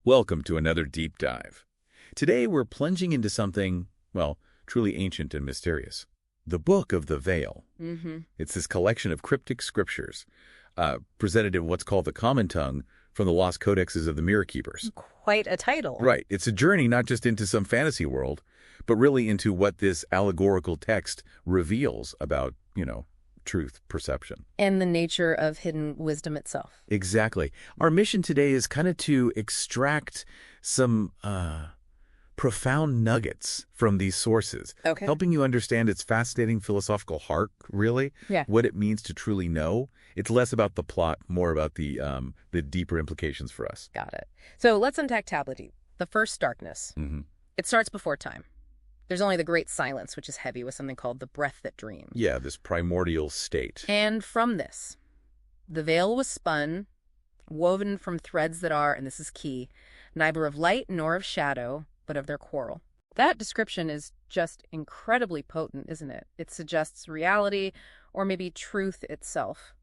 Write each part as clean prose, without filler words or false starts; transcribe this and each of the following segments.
Welcome to another deep dive. Today we're plunging into something, well, truly ancient and mysterious. The Book of the Veil. It's this collection of cryptic scriptures presented in what's called the common tongue from the lost codexes of the Mirror Keepers. Quite a title. Right. It's a journey not just into some fantasy world, but really into what this allegorical text reveals about, truth, perception. And the nature of hidden wisdom itself. Exactly. Our mission today is kind of to extract some profound nuggets from these sources, helping you understand its fascinating philosophical heart, really, what it means to truly know. It's less about the plot, more about the deeper implications for us. Got it. So let's unpack Tablet Deep, the first darkness. It starts before time. There's only the great silence, which is heavy with something called the breath that dreams. Yeah, this primordial state. And from this, the veil was spun, woven from threads that are, and this is key, neither of light nor of shadow, but of their quarrel. That description is just incredibly potent, isn't it? It suggests reality, or maybe truth itself.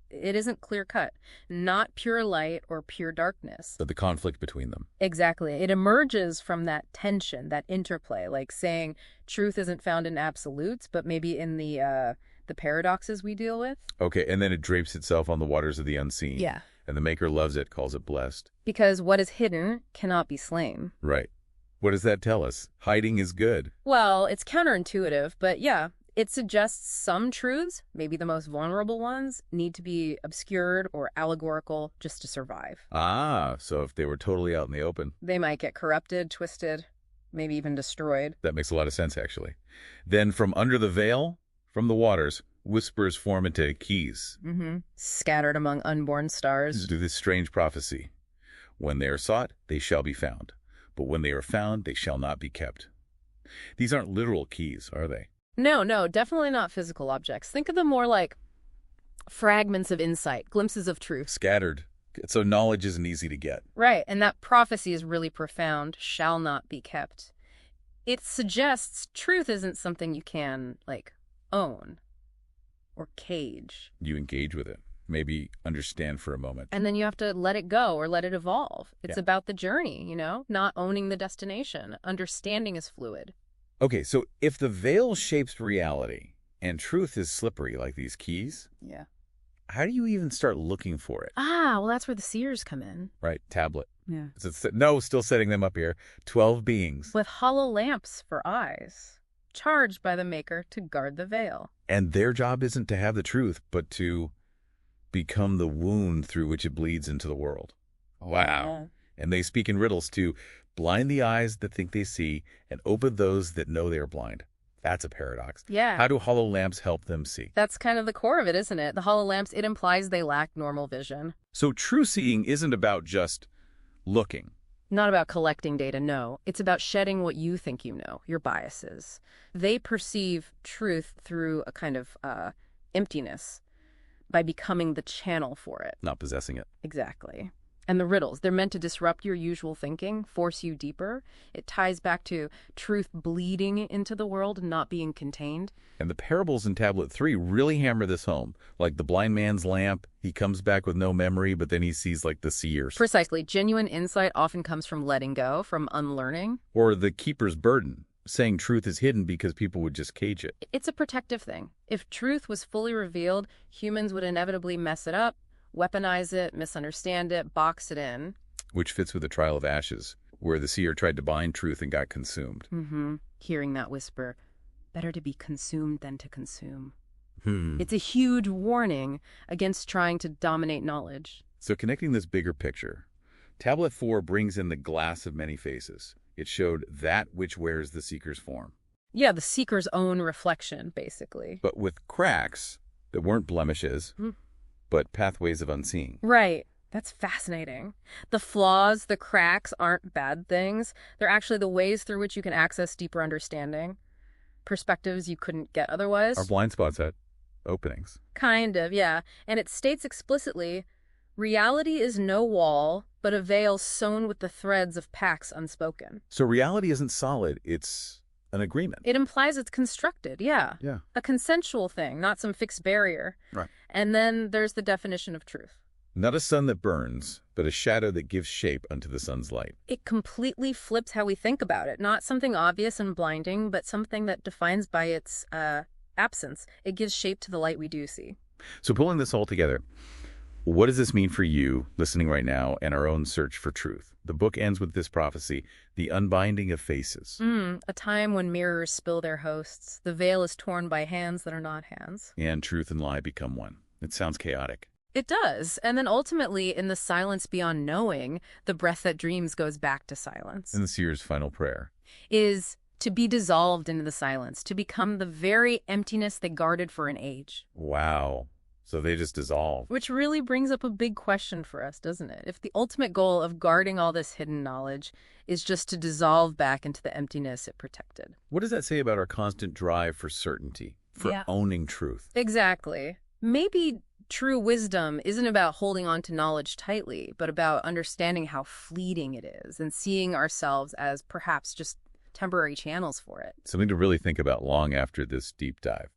It isn't clear-cut, not pure light or pure darkness. But the conflict between them. Exactly. It emerges from that tension, that interplay, like saying truth isn't found in absolutes, but maybe in the paradoxes we deal with. Okay, and then it drapes itself on the waters of the unseen. Yeah. And the Maker loves it, calls it blessed. Because what is hidden cannot be slain. Right. What does that tell us? Hiding is good. Well, it's counterintuitive, but yeah. It suggests some truths, maybe the most vulnerable ones, need to be obscured or allegorical just to survive. Ah, so if they were totally out in the open. They might get corrupted, twisted, maybe even destroyed. That makes a lot of sense, actually. Then from under the veil, from the waters, whispers form into keys. Scattered among unborn stars. To this strange prophecy. When they are sought, they shall be found. But when they are found, they shall not be kept. These aren't literal keys, are they? No, definitely not physical objects. Think of them more like fragments of insight, glimpses of truth. Scattered, so knowledge isn't easy to get. Right, and that prophecy is really profound, shall not be kept. It suggests truth isn't something you can, own or cage. You engage with it, maybe understand for a moment. And then you have to let it go or let it evolve. It's about the journey, not owning the destination. Understanding is fluid. Okay, so if the veil shapes reality and truth is slippery like these keys, how do you even start looking for it? Well, that's where the seers come in. Right, tablet. Yeah. No, still setting them up here. 12 beings. With hollow lamps for eyes, charged by the Maker to guard the veil. And their job isn't to have the truth, but to become the wound through which it bleeds into the world. Wow. And they speak in riddles to blind the eyes that think they see and open those that know they are blind. That's a paradox. Yeah. How do hollow lamps help them see? That's kind of the core of it, isn't it? The hollow lamps, it implies they lack normal vision. So true seeing isn't about just looking. Not about collecting data, no. It's about shedding what you think you know, your biases. They perceive truth through a kind of emptiness by becoming the channel for it. Not possessing it. Exactly. And the riddles, they're meant to disrupt your usual thinking, force you deeper. It ties back to truth bleeding into the world, not being contained. And the parables in Tablet 3 really hammer this home. Like the blind man's lamp, he comes back with no memory, but then he sees like the seers. Precisely. Genuine insight often comes from letting go, from unlearning. Or the keeper's burden, saying truth is hidden because people would just cage it. It's a protective thing. If truth was fully revealed, humans would inevitably mess it up, weaponize it, misunderstand it, box it in. Which fits with the trial of ashes, where the seer tried to bind truth and got consumed. Hearing that whisper, better to be consumed than to consume. It's a huge warning against trying to dominate knowledge. So connecting this bigger picture, Tablet 4 brings in the glass of many faces. It showed that which wears the seeker's form. Yeah, the seeker's own reflection, basically. But with cracks that weren't blemishes, but pathways of unseeing. Right. That's fascinating. The flaws, the cracks aren't bad things. They're actually the ways through which you can access deeper understanding, perspectives you couldn't get otherwise. Our blind spots had openings. Kind of, yeah. And it states explicitly, reality is no wall, but a veil sewn with the threads of pacts unspoken. So reality isn't solid, it's an agreement. It implies it's constructed, yeah. A consensual thing, not some fixed barrier. Right. And then there's the definition of truth. Not a sun that burns, but a shadow that gives shape unto the sun's light. It completely flips how we think about it. Not something obvious and blinding, but something that defines by its absence. It gives shape to the light we do see. So pulling this all together, what does this mean for you, listening right now, and our own search for truth? The book ends with this prophecy, the unbinding of faces. A time when mirrors spill their hosts. The veil is torn by hands that are not hands. And truth and lie become one. It sounds chaotic. It does. And then ultimately, in the silence beyond knowing, the breath that dreams goes back to silence. And the seer's final prayer is to be dissolved into the silence, to become the very emptiness they guarded for an age. Wow. So they just dissolve. Which really brings up a big question for us, doesn't it? If the ultimate goal of guarding all this hidden knowledge is just to dissolve back into the emptiness it protected. What does that say about our constant drive for certainty, for owning truth? Exactly. Maybe true wisdom isn't about holding on to knowledge tightly, but about understanding how fleeting it is and seeing ourselves as perhaps just temporary channels for it. Something to really think about long after this deep dive.